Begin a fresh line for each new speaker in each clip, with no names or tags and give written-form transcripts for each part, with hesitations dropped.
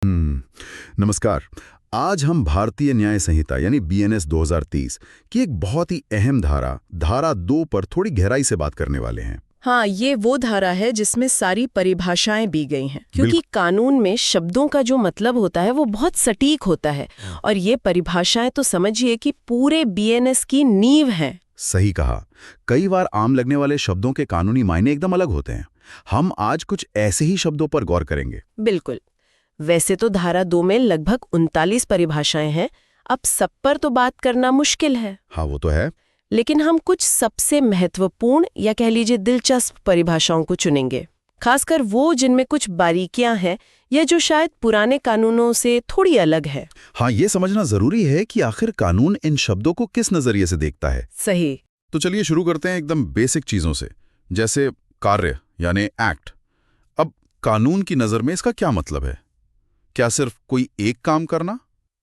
नमस्कार। आज हम भारतीय न्याय संहिता यानी बीएनएस 2030 की एक बहुत ही अहम धारा 2 पर थोड़ी गहराई से बात करने वाले हैं।
हाँ, ये वो धारा है जिसमें सारी परिभाषाएं दी गई हैं, क्योंकि कानून में शब्दों का जो मतलब होता है वो बहुत सटीक होता है और ये परिभाषाएं तो समझिए कि पूरे बीएनएस की नींव हैं।
सही कहा। कई बार आम लगने वाले शब्दों के कानूनी मायने एकदम अलग होते हैं। हम आज कुछ ऐसे ही शब्दों पर गौर करेंगे।
बिल्कुल। वैसे तो धारा 2 में लगभग 39 परिभाषाएं हैं। अब सब पर तो बात करना मुश्किल है।
हाँ, वो तो है।
लेकिन हम कुछ सबसे महत्वपूर्ण या कह लीजिए दिलचस्प परिभाषाओं को चुनेंगे, खासकर वो जिनमें कुछ बारीकियां हैं या जो शायद पुराने कानूनों से थोड़ी अलग है।
हाँ, ये समझना जरूरी है कि आखिर कानून इन शब्दों को किस नजरिए से देखता है।
सही।
तो चलिए शुरू करते हैं एकदम बेसिक चीजों से, जैसे कार्य यानी एक्ट। अब कानून की नजर में इसका क्या मतलब है? क्या सिर्फ कोई एक काम करना?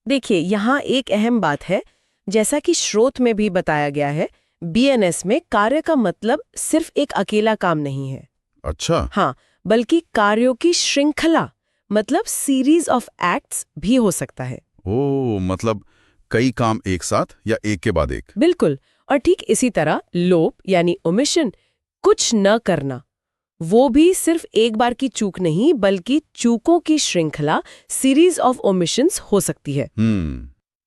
देखिए, यहाँ एक अहम बात है। जैसा कि स्रोत में भी बताया गया है, बीएनएस में कार्य का मतलब सिर्फ एक अकेला काम नहीं है।
अच्छा।
हाँ, बल्कि कार्यों की श्रृंखला, मतलब सीरीज ऑफ एक्ट्स भी हो सकता है।
ओ, मतलब कई काम एक साथ या एक के बाद एक।
बिल्कुल। और ठीक इसी तरह लोप यानी ओमिशन, कुछ न करना, वो भी सिर्फ एक बार की चूक नहीं बल्कि चूकों की श्रृंखला, सीरीज ऑफ ओमिशंस हो सकती है।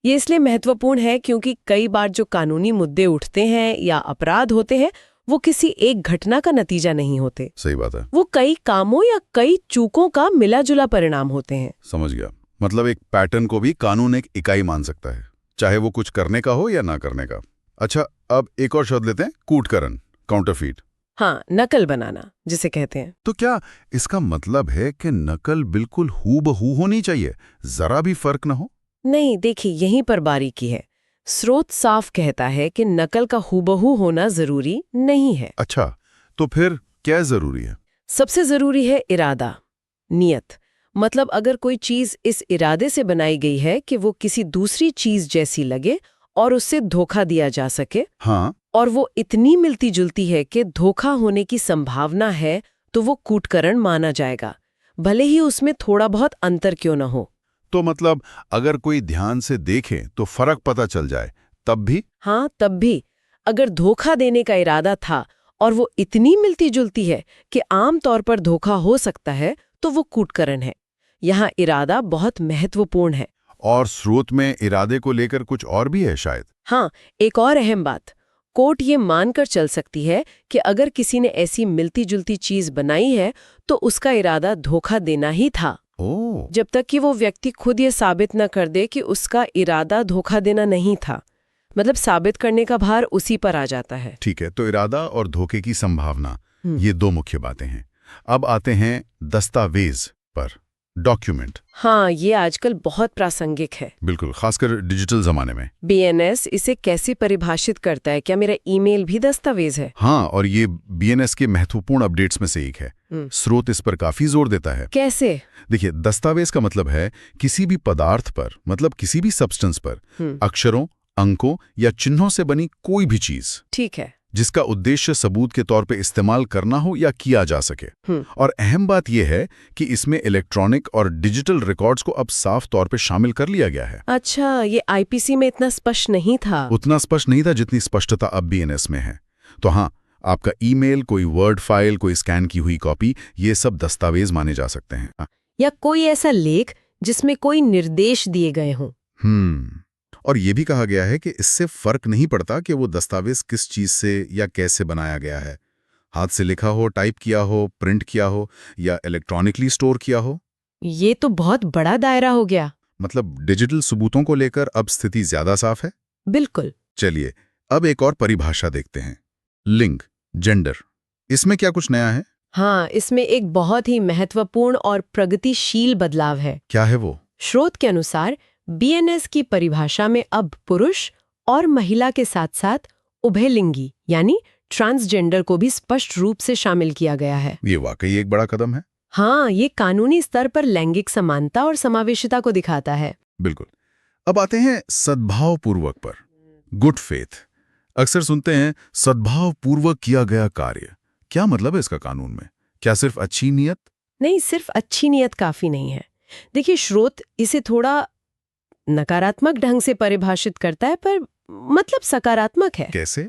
ये इसलिए महत्वपूर्ण है क्योंकि कई बार जो कानूनी मुद्दे उठते हैं या अपराध होते हैं वो किसी एक घटना का नतीजा नहीं होते।
सही बात है।
वो कई कामों या कई चूकों का मिला-जुला परिणाम होते हैं।
समझ गया। मतलब एक पैटर्न को भी कानून एक इकाई मान सकता है, चाहे वो कुछ करने का हो या ना करने का। अच्छा, अब एक और शब्द लेते हैं, कूटकरण, काउंटरफीट।
हाँ, नकल बनाना जिसे कहते हैं।
तो क्या इसका मतलब है कि नकल बिल्कुल हूबहू होनी चाहिए, जरा भी फर्क न हो?
नहीं, देखिए यहीं पर बारीकी है। स्रोत साफ कहता है कि नकल का हूबहू होना जरूरी नहीं है।
अच्छा, तो फिर क्या जरूरी है?
सबसे जरूरी है इरादा, नियत। मतलब अगर कोई चीज इस इरादे से बनाई गई है कि वो किसी दूसरी चीज जैसी लगे और उससे धोखा दिया जा सके,
हाँ,
और वो इतनी मिलती जुलती है कि धोखा होने की संभावना है, तो वो कूटकरण माना जाएगा, भले ही उसमें थोड़ा बहुत अंतर क्यों न हो।
तो मतलब अगर कोई ध्यान से देखे तो फर्क पता चल जाए, तब भी?
हाँ, तब भी। अगर धोखा देने का इरादा था और वो इतनी मिलती जुलती है कि आम तौर पर धोखा हो सकता है, तो वो कूटकरण है। यहाँ इरादा बहुत महत्वपूर्ण है।
और स्रोत में इरादे को लेकर कुछ और भी है शायद?
हाँ, एक और अहम बात, कोर्ट ये मानकर चल सकती है कि अगर किसी ने ऐसी मिलती जुलती चीज बनाई है तो उसका इरादा धोखा देना ही था।
ओह,
जब तक कि वो व्यक्ति खुद ये साबित न कर दे कि उसका इरादा धोखा देना नहीं था। मतलब साबित करने का भार उसी पर आ जाता है।
ठीक है। तो इरादा और धोखे की संभावना, ये दो मुख्य बातें हैं। अब आते हैं दस्तावेज पर, डॉक्यूमेंट।
हाँ, ये आजकल बहुत प्रासंगिक है।
बिल्कुल, खासकर डिजिटल जमाने में।
बीएनएस इसे कैसे परिभाषित करता है? क्या मेरा ईमेल भी दस्तावेज है?
हाँ, और ये बीएनएस के महत्वपूर्ण अपडेट्स में से एक है। स्रोत इस पर काफी जोर देता है।
कैसे?
देखिए, दस्तावेज का मतलब है किसी भी पदार्थ पर, मतलब किसी भी सब्सटेंस पर अक्षरों, अंकों या चिन्हों से बनी कोई भी चीज,
ठीक है,
जिसका उद्देश्य सबूत के तौर पे इस्तेमाल करना हो या किया जा सके। और अहम बात यह है कि इसमें इलेक्ट्रॉनिक और डिजिटल रिकॉर्ड्स को अब साफ तौर पे शामिल कर लिया गया है।
अच्छा, ये आईपीसी में इतना स्पष्ट नहीं था।
उतना स्पष्ट नहीं था जितनी स्पष्टता अब बीएनएस में है। तो हाँ, आपका ईमेल, कोई वर्ड फाइल, कोई स्कैन की हुई कॉपी, ये सब दस्तावेज माने जा सकते हैं।
या कोई ऐसा लेख जिसमें कोई निर्देश दिए गए हों।
और ये भी कहा गया है कि इससे फर्क नहीं पड़ता कि वो दस्तावेज किस चीज से या कैसे बनाया गया है। हाथ से लिखा हो, टाइप किया हो, प्रिंट किया हो या इलेक्ट्रॉनिकली स्टोर किया हो।
ये तो बहुत बड़ा दायरा हो गया।
मतलब डिजिटल सबूतों को लेकर अब स्थिति ज्यादा साफ है।
बिल्कुल।
चलिए, अब एक और परिभाषा देखते हैं, लिंग, जेंडर। इसमें क्या कुछ नया है?
हाँ, इसमें एक बहुत ही महत्वपूर्ण और प्रगतिशील बदलाव है।
क्या है वो?
स्रोत के अनुसार बीएनएस की परिभाषा में अब पुरुष और महिला के साथ साथ उभयलिंगी यानी ट्रांसजेंडर को भी स्पष्ट रूप से शामिल किया गया है।
ये वाकई एक बड़ा कदम है।
हाँ, ये कानूनी स्तर पर लैंगिक समानता और समावेशिता को दिखाता है।
बिल्कुल। अब आते हैं सद्भावपूर्वक पर, गुड फेथ। अक्सर सुनते हैं सद्भावपूर्वक किया गया कार्य। क्या मतलब है इसका कानून में? क्या सिर्फ अच्छी नीयत?
नहीं, सिर्फ अच्छी नीयत काफी नहीं है। देखिए, स्रोत इसे थोड़ा नकारात्मक ढंग से परिभाषित करता है, पर मतलब सकारात्मक है।
कैसे?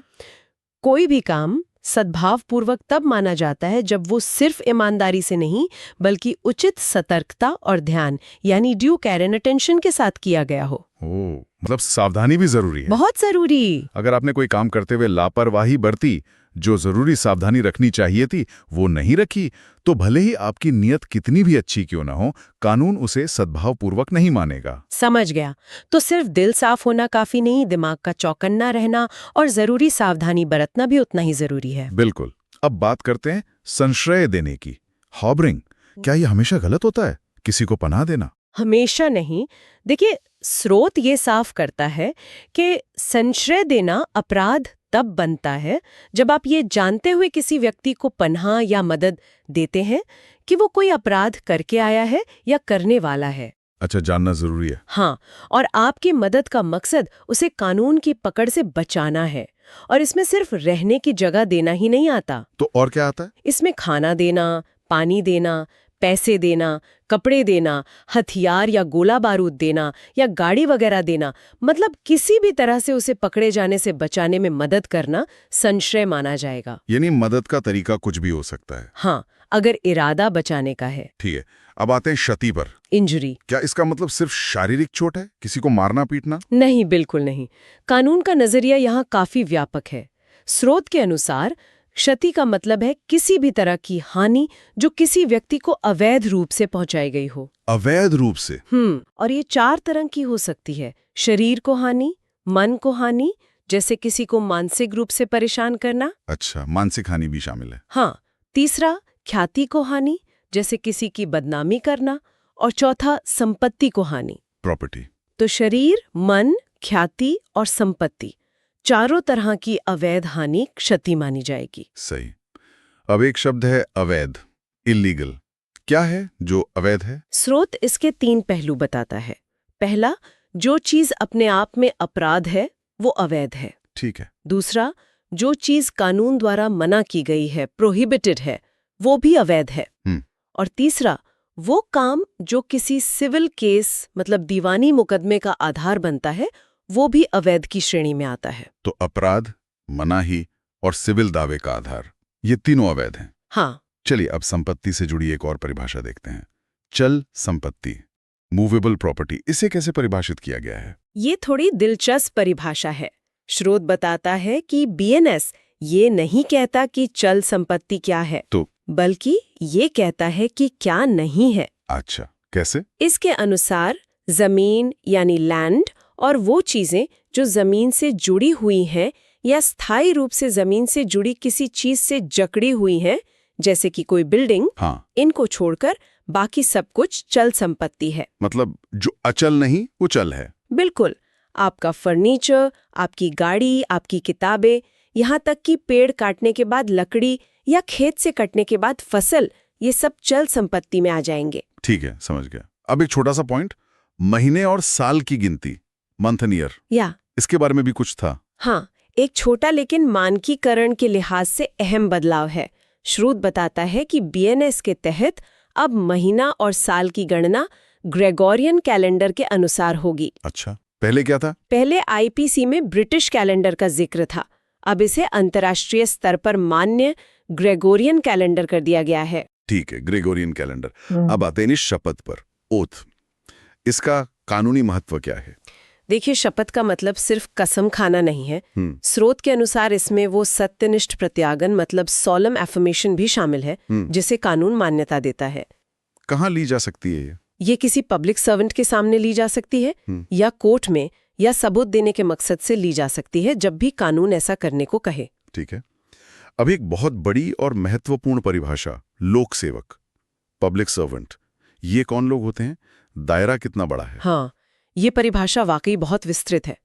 कोई भी काम सद्भावपूर्वक तब माना जाता है जब वो सिर्फ ईमानदारी से नहीं, बल्कि उचित सतर्कता और ध्यान यानी ड्यू केयर एंड अटेंशन के साथ किया गया हो।
ओह, मतलब सावधानी भी जरूरी है।
बहुत जरूरी।
अगर आपने कोई काम करते हुए लापरवाही बरती, जो जरूरी सावधानी रखनी चाहिए थी वो नहीं रखी, तो भले ही आपकी नीयत कितनी भी अच्छी क्यों ना हो, कानून उसे सद्भावपूर्वक नहीं मानेगा।
समझ गया। तो सिर्फ दिल साफ होना काफी नहीं, दिमाग का चौकन्ना रहना और जरूरी सावधानी बरतना भी उतना ही जरूरी है।
बिल्कुल। अब बात करते हैं संश्रय देने की। हॉबरिंग, क्या ये हमेशा गलत होता है? किसी को पनाह देना?
हमेशा नहीं। देखिए, स्रोत ये साफ करता है कि संश्रय देना अपराध तब बनता है जब आप ये जानते हुए किसी व्यक्ति को पनाह या मदद देते हैं कि वो कोई अपराध करके आया है या करने वाला है।
अच्छा, जानना जरूरी है।
हाँ, और आपकी मदद का मकसद उसे कानून की पकड़ से बचाना है। और इसमें सिर्फ रहने की जगह देना ही नहीं आता।
तो और क्या आता है?
इसमें खाना देना, पानी देना, पैसे देना, कपड़े देना, हथियार या गोला बारूद देना या गाड़ी वगैरह देना, मतलब किसी भी तरह से उसे पकड़े जाने से बचाने में मदद करना संश्रय माना जाएगा।
यानी मदद का तरीका कुछ भी हो सकता है।
हाँ, अगर इरादा बचाने का है।
ठीक है, अब आते हैं क्षति पर।
इंजरी।
क्या इसका मतलब सिर्फ शारीरिक चोट है? किसी को मारना पीटना?
नहीं, बिल्कुल नहीं। कानून का नजरिया यहाँ काफी व्यापक है। स्रोत के अनुसार क्षति का मतलब है किसी भी तरह की हानि जो किसी व्यक्ति को अवैध रूप से पहुंचाई गई हो।
अवैध रूप से?
और ये 4 तरह की हो सकती है। शरीर को हानि, मन को हानि, जैसे किसी को मानसिक रूप से परेशान करना।
अच्छा, मानसिक हानि भी शामिल है।
हाँ। तीसरा, ख्याति को हानि, जैसे किसी की बदनामी करना। और चौथा, संपत्ति को हानि।
प्रॉपर्टी।
तो शरीर, मन, ख्याति और संपत्ति, चारों तरह की अवैध हानि क्षति मानी जाएगी।
सही। अब एक शब्द है अवैध, इलीगल। क्या है जो अवैध है?
स्रोत इसके 3 पहलू बताता है। पहला, जो चीज अपने आप में अपराध है वो अवैध है।
ठीक है।
दूसरा, जो चीज कानून द्वारा मना की गई है, प्रोहिबिटेड है, वो भी अवैध है। और तीसरा, वो काम जो किसी सिविल केस मतलब दीवानी मुकदमे का आधार बनता है, वो भी अवैध की श्रेणी में आता है।
तो अपराध, मनाही और सिविल दावे का आधार, ये तीनों अवैध हैं।
हाँ।
चलिए अब संपत्ति से जुड़ी एक और परिभाषा देखते हैं। चल संपत्ति, मूवेबल प्रॉपर्टी, इसे कैसे परिभाषित किया गया है?
ये थोड़ी दिलचस्प परिभाषा है। स्रोत बताता है कि बीएनएस ये नहीं कहता कि चल संपत्ति क्या है,
तो
बल्कि ये कहता है कि क्या नहीं है।
अच्छा, कैसे?
इसके अनुसार जमीन यानी लैंड और वो चीजें जो जमीन से जुड़ी हुई हैं या स्थायी रूप से जमीन से जुड़ी किसी चीज से जकड़ी हुई हैं, जैसे कि कोई बिल्डिंग,
हाँ।
इनको छोड़कर बाकी सब कुछ चल संपत्ति है।
मतलब जो अचल नहीं वो चल है।
बिल्कुल। आपका फर्नीचर, आपकी गाड़ी, आपकी किताबें, यहाँ तक कि पेड़ काटने के बाद लकड़ी या खेत से कटने के बाद फसल, ये सब चल संपत्ति में आ जाएंगे।
ठीक है, समझ गया। अब एक छोटा सा पॉइंट, महीने और साल की गिनती, मंथ एंड ईयर,
या
इसके बारे में भी कुछ था?
हाँ, एक छोटा लेकिन मानकीकरण के लिहाज से अहम बदलाव है। स्रोत बताता है कि बीएनएस के तहत अब महीना और साल की गणना ग्रेगोरियन कैलेंडर के अनुसार होगी।
अच्छा, पहले क्या था?
पहले आईपीसी में ब्रिटिश कैलेंडर का जिक्र था, अब इसे अंतर्राष्ट्रीय स्तर पर मान्य ग्रेगोरियन कैलेंडर कर दिया गया है।
ठीक है, ग्रेगोरियन कैलेंडर। अब आते हैं शपथ पर, ओथ। इसका कानूनी महत्व क्या है?
देखिए, शपथ का मतलब सिर्फ कसम खाना नहीं है। स्रोत के अनुसार इसमें वो सत्यनिष्ठ प्रत्यागन मतलब सॉलम एफर्मेशन भी शामिल है, जिसे कानून मान्यता देता है।
कहाँ ली जा सकती है
ये किसी पब्लिक सर्वेंट के सामने ली जा सकती है, या कोर्ट में, या सबूत देने के मकसद से ली जा सकती है, जब भी कानून ऐसा करने को कहे।
ठीक है। अब एक बहुत बड़ी और महत्वपूर्ण परिभाषा, लोक सेवक, पब्लिक सर्वेंट। ये कौन लोग होते हैं? दायरा कितना बड़ा है?
हाँ, ये परिभाषा वाकई बहुत विस्तृत है।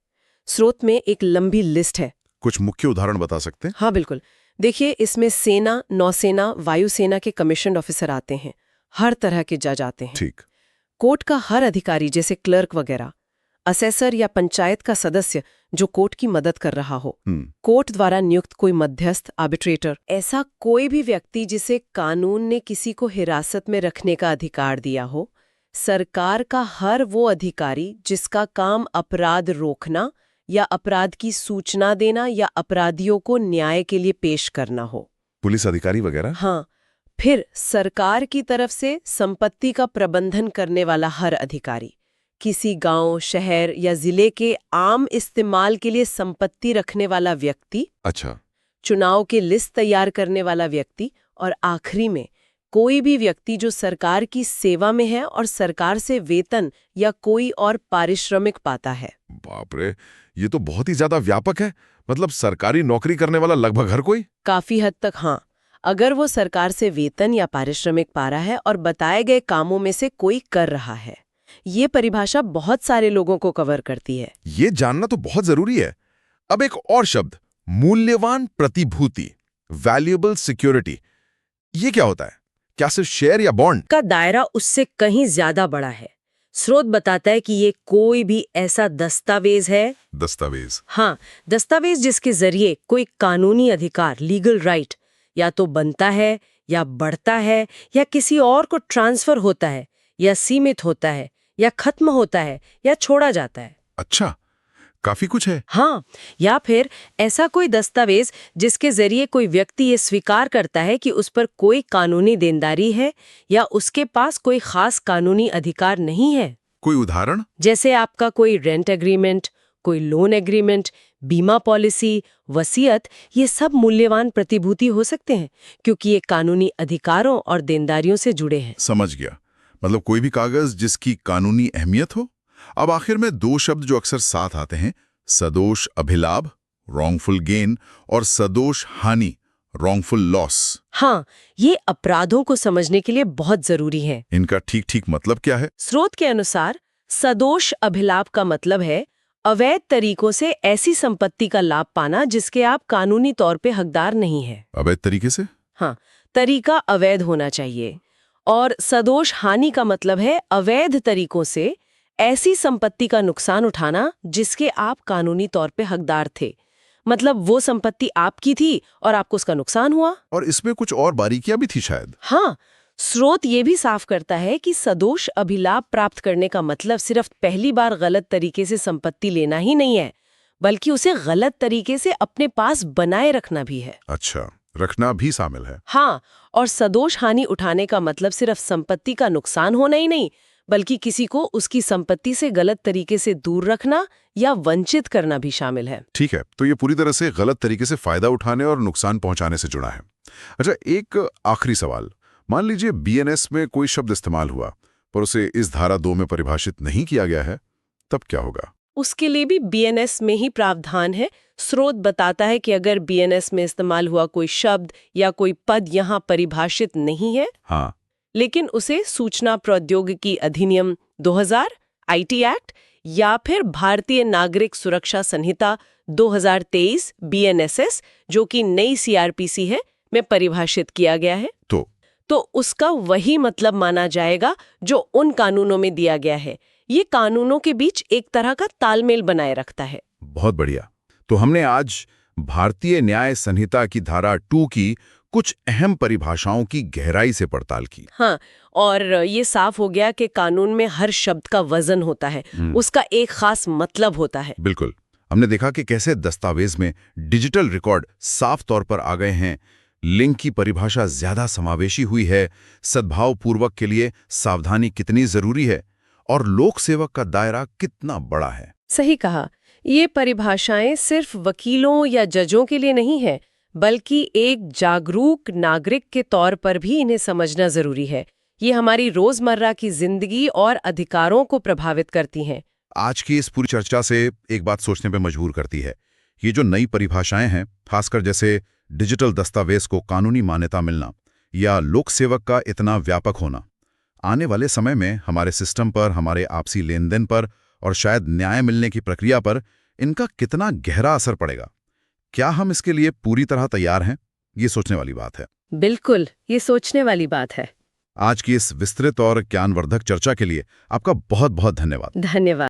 स्रोत में एक लंबी लिस्ट है।
कुछ मुख्य उदाहरण बता सकते हैं?
हाँ बिल्कुल। देखिए, इसमें सेना, नौसेना, वायुसेना के कमीशन ऑफिसर आते हैं, हर तरह के जज आते हैं।
ठीक।
कोर्ट का हर अधिकारी जैसे क्लर्क वगैरह, असेसर या पंचायत का सदस्य जो कोर्ट की मदद कर रहा हो, कोर्ट द्वारा नियुक्त कोई मध्यस्थ, आर्बिट्रेटर, ऐसा कोई भी व्यक्ति जिसे कानून ने किसी को हिरासत में रखने का अधिकार दिया हो, सरकार का हर वो अधिकारी जिसका काम अपराध रोकना या अपराध की सूचना देना या अपराधियों को न्याय के लिए पेश करना हो।
पुलिस अधिकारी वगैरह?
हाँ, फिर सरकार की तरफ से संपत्ति का प्रबंधन करने वाला हर अधिकारी, किसी गांव, शहर या जिले के आम इस्तेमाल के लिए संपत्ति रखने वाला व्यक्ति,
अच्छा,
चुनाव के लिस्ट तैयार करने वाला व्यक्ति, और आखिरी में कोई भी व्यक्ति जो सरकार की सेवा में है और सरकार से वेतन या कोई और पारिश्रमिक पाता है।
बाप रे, ये तो बहुत ही ज्यादा व्यापक है। मतलब सरकारी नौकरी करने वाला लगभग हर कोई?
काफी हद तक हाँ। अगर वो सरकार से वेतन या पारिश्रमिक पा रहा है और बताए गए कामों में से कोई कर रहा है। ये परिभाषा बहुत सारे लोगों को कवर करती है।
ये जानना तो बहुत जरूरी है। अब एक और शब्द, मूल्यवान प्रतिभूति, वैल्यूएबल सिक्योरिटी, ये क्या होता है? क्या सिर्फ शेयर या बॉन्ड?
का दायरा उससे कहीं ज्यादा बड़ा है। स्रोत बताता है कि ये कोई भी ऐसा दस्तावेज है,
दस्तावेज?
हाँ, दस्तावेज जिसके जरिए कोई कानूनी अधिकार, लीगल राइट, या तो बनता है या बढ़ता है या किसी और को ट्रांसफर होता है या सीमित होता है या खत्म होता है या छोड़ा जाता है।
अच्छा, काफी कुछ है।
हाँ, या फिर ऐसा कोई दस्तावेज जिसके जरिए कोई व्यक्ति ये स्वीकार करता है कि उस पर कोई कानूनी देनदारी है या उसके पास कोई खास कानूनी अधिकार नहीं है।
कोई उदाहरण?
जैसे आपका कोई रेंट एग्रीमेंट, कोई लोन एग्रीमेंट, बीमा पॉलिसी, वसीयत, ये सब मूल्यवान प्रतिभूति हो सकते हैं क्योंकि ये कानूनी अधिकारों और देनदारियों से जुड़े हैं।
समझ गया। मतलब कोई भी कागज जिसकी कानूनी अहमियत हो। अब आखिर में दो शब्द जो अक्सर साथ आते हैं, सदोष अभिलाभ, रॉन्गफुल गेन, और सदोष हानि, रॉन्गफुल लॉस।
हाँ, ये अपराधों को समझने के लिए बहुत जरूरी है।
इनका ठीक मतलब क्या है?
स्रोत के अनुसार सदोष अभिलाभ का मतलब है अवैध तरीकों से ऐसी संपत्ति का लाभ पाना जिसके आप कानूनी तौर पे हकदार नहीं है।
अवैध तरीके से?
हाँ, तरीका अवैध होना चाहिए। और सदोष हानि का मतलब है अवैध तरीकों से ऐसी संपत्ति का नुकसान उठाना जिसके आप कानूनी तौर पे हकदार थे। मतलब वो संपत्ति आपकी थी और आपको उसका नुकसान हुआ।
और इसमें कुछ और बारीकियां भी थी शायद।
हाँ, स्रोत ये भी साफ करता है कि सदोष अभिलाभ प्राप्त करने का मतलब सिर्फ पहली बार गलत तरीके से संपत्ति लेना ही नहीं है, बल्कि उसे गलत तरीके से अपने पास बनाए रखना भी है।
अच्छा, रखना भी शामिल है।
हाँ, और सदोष हानि उठाने का मतलब सिर्फ संपत्ति का नुकसान होना ही नहीं, बल्कि किसी को उसकी संपत्ति से गलत तरीके से दूर रखना या वंचित करना भी शामिल है।
ठीक है, तो ये पूरी तरह से गलत तरीके से फायदा उठाने और नुकसान पहुंचाने से जुड़ा है। अच्छा, एक आखिरी सवाल। मान लीजिए बीएनएस में कोई शब्द इस्तेमाल हुआ पर उसे इस धारा 2 में परिभाषित नहीं किया गया है, तब क्या होगा?
उसके लिए भी बीएनएस में ही प्रावधान है। स्रोत बताता है कि अगर बीएनएस में इस्तेमाल हुआ कोई शब्द या कोई पद यहाँ परिभाषित नहीं है,
हाँ,
लेकिन उसे सूचना प्रौद्योगिकी अधिनियम 2000, आईटी एक्ट या फिर भारतीय नागरिक सुरक्षा संहिता 2023 बीएनएसएस, जो कि नई सीआरपीसी है, में परिभाषित किया गया है, तो उसका वही मतलब माना जाएगा जो उन कानूनों में दिया गया है। ये कानूनों के बीच एक तरह का तालमेल बनाए रखता है।
बहुत बढ़िया। तो हमने आज भारतीय न्याय संहिता की धारा 2 की कुछ अहम परिभाषाओं की गहराई से पड़ताल की।
हाँ, और ये साफ हो गया कि कानून में हर शब्द का वजन होता है, उसका एक खास मतलब होता है।
बिल्कुल। हमने देखा कि कैसे दस्तावेज में डिजिटल रिकॉर्ड साफ तौर पर आ गए हैं, लिंक की परिभाषा ज्यादा समावेशी हुई है, सद्भाव पूर्वक के लिए सावधानी कितनी जरूरी है, और लोक सेवक का दायरा कितना बड़ा है।
सही कहा। ये परिभाषाएं सिर्फ वकीलों या जजों के लिए नहीं है, बल्कि एक जागरूक नागरिक के तौर पर भी इन्हें समझना जरूरी है। ये हमारी रोजमर्रा की जिंदगी और अधिकारों को प्रभावित करती हैं।
आज की इस पूरी चर्चा से एक बात सोचने पे मजबूर करती है। ये जो नई परिभाषाएं हैं, खासकर जैसे डिजिटल दस्तावेज को कानूनी मान्यता मिलना या लोक सेवक का इतना व्यापक होना, आने वाले समय में हमारे सिस्टम पर, हमारे आपसी लेन देन पर और शायद न्याय मिलने की प्रक्रिया पर इनका कितना गहरा असर पड़ेगा। क्या हम इसके लिए पूरी तरह तैयार हैं? ये सोचने वाली बात है।
बिल्कुल, ये सोचने वाली बात है।
आज की इस विस्तृत और ज्ञानवर्धक चर्चा के लिए आपका बहुत बहुत धन्यवाद।
धन्यवाद।